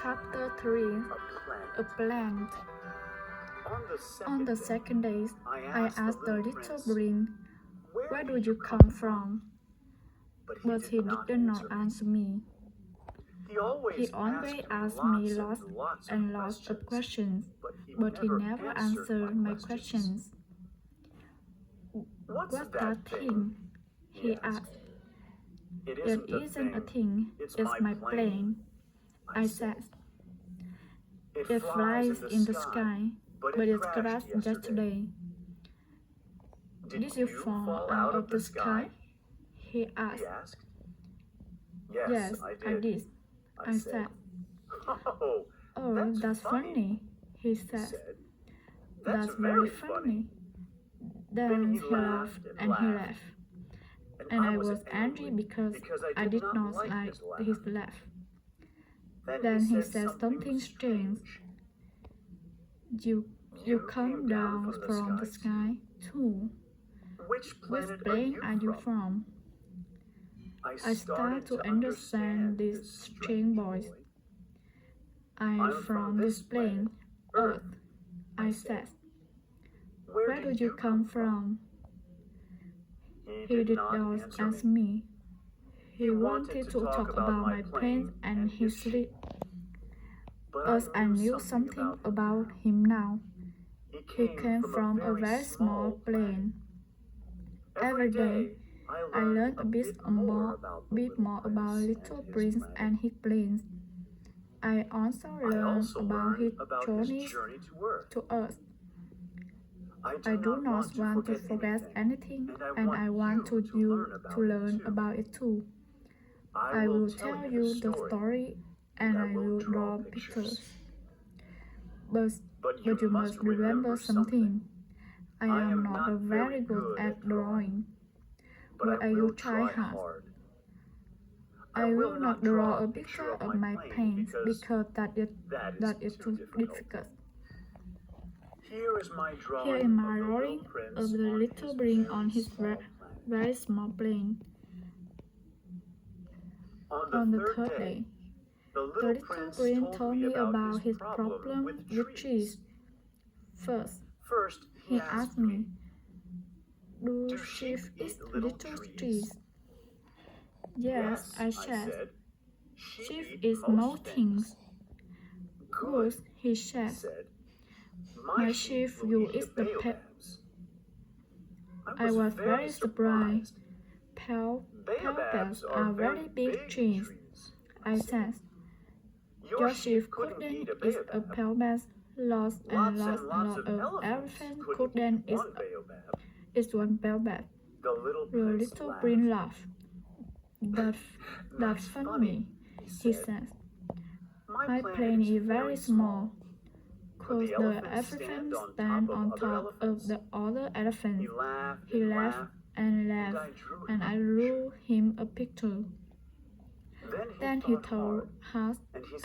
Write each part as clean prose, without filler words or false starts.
Chapter 3 A Plant. On the second day, I asked the little brain, "Where do you come from?" But he did not answer me. He always asked me lots and lots of questions, but he never answered my questions. "What's that thing?" he asked. "It isn't a thing, it's my plane," I said. "It flies in the sky, but it crashed yesterday." "Did you fall out of the sky?" he asked. "Yes, I did," I said. "Oh, that's funny," he said. "That's very funny." Then he laughed and he laughed. And I was angry because I did not like his laugh. Then he said something strange. You come down from the sky too. Which plane are you from?" I started to understand this strange voice. "I'm from this plane, Earth," I said. "Where do you come from?" He did not answer me. He wanted to talk about my plane and his sleep. But I knew something about him now. He came from a very small plane. Every day, I learned a bit more about Little Prince and his planes. I also learned about his journeys to Earth. I do not want to forget anything, and I want you to learn about it too. I will tell you the story, and I will draw pictures. But you must remember something. I am not very good at drawing, but I will try hard. I will not draw a picture of my paint because that is too difficult. Here is my drawing of the little brain on his very small plane. On the third day, the little brain told me about his problem with trees. First, he asked me, "Do sheep eat little trees?" "Yes," I said. "Sheep eat most things." "Good," he said. "My sheep will eat the peps." I was very surprised. Baobabs are very big trees," I said. "Your sheep couldn't eat a baobab. Lots of elephants couldn't eat one baobab." The little brain laughed. That's funny," he said. "My plane is very small. Could the elephant stand on top of the other elephants?" He laughed and laughed, and I drew him a picture. Then he thought hard,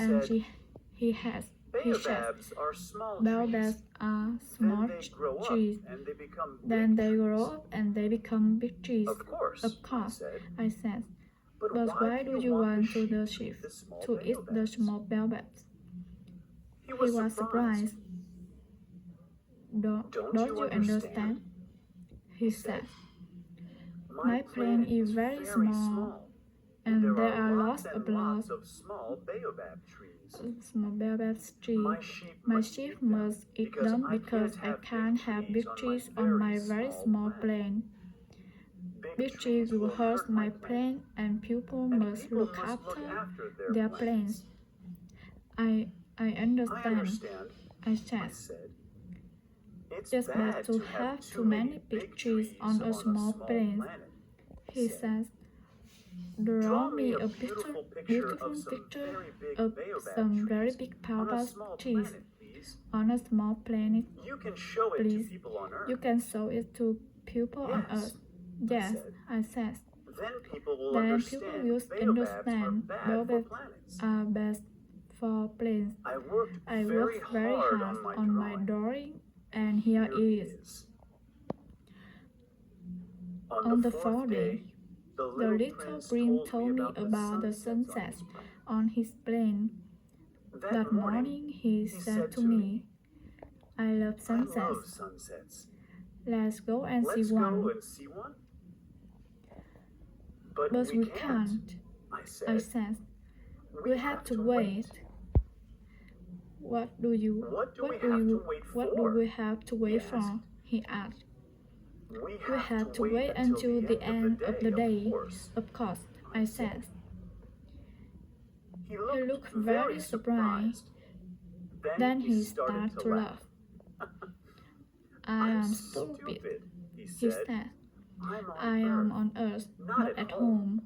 and he said, "Baobabs are small trees. Then they grow up and they become big trees." "Of course," I said. "But why do you want the sheep to eat the small baobabs?" He was surprised. Don't you understand?" he said. "My plane is very small, and there are lots of small baobab trees. My sheep must eat them because I can't have big trees on my very small plane. Big trees will hurt my plane, and people must look after their planes." I understand," I said. "It's bad to have too many big trees on a small plane," he said. "Draw me a beautiful picture of some very big baobab trees on a small planet, please. You can show it to people on Earth." "Yes," I said. "Then people will understand baobabs are best for planes." I worked very hard on my drawing, and here it is. On the fourth day, the little brain told me about the sunset on his plane. That morning he said to me, I love sunsets. Let's go and see one. But we can't, I said. We have to wait. What do we have to wait for? He asked. We have to wait until the end of the day, of course, I said. He looked very surprised. Then he started to laugh. I am stupid, he said. I am on Earth, not at home.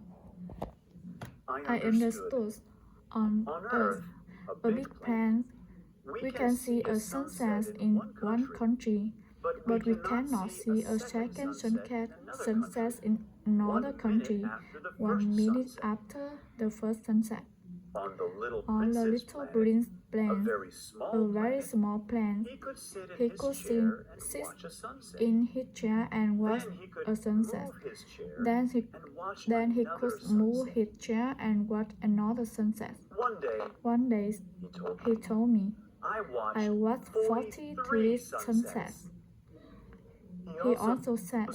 I understood. On Earth, a big planet, we can see a sunset in one country, but we cannot see a second sunset in another country 1 minute after the first sunset. On the little green planet, a very small planet, he could sit in his chair and watch a sunset. Then he could move his chair and watch another sunset. One day, he told me, I watched 43 sunsets. He also said,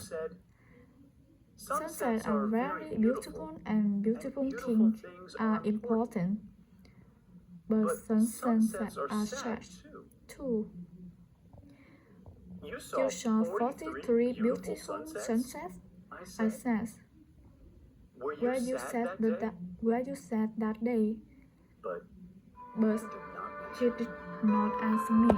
sunsets are very beautiful and beautiful things are important. But some sunsets are sad too. You saw 43 beautiful sunsets? I said. Where you sat that day? But he did not answer me.